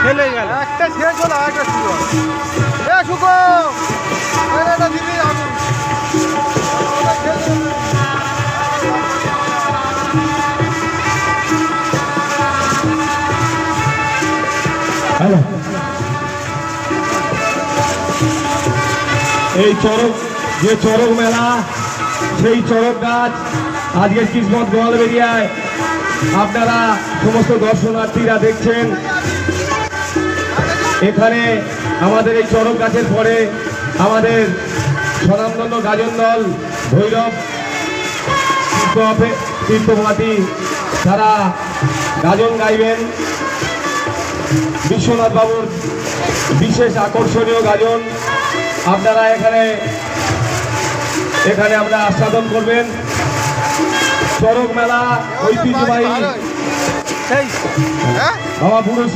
খেলে গেল একটা শেষ হলো একটা শুরু শুকো দিবি আগুন হ্যালো এই চড়ক যে চড়ক মেলা সেই চড়ক গাছ আজকের কিসমত গোয়ালবেড়িয়ায় আপনারা সমস্ত দর্শনার্থীরা দেখছেন। এখানে আমাদের এই চড়ক গাছের পরে আমাদের স্বনামধন্য গাজন দল ভৈরব তীর্থভাটি তারা গাজন গাইবেন। বিশ্বনাথ বাবুর বিশেষ আকর্ষণীয় গাজন আপনারা এখানে আমরা আস্বাদন করবেন। চড়ক মেলা ঐতিহ্যবাহী বাবা বুড়ো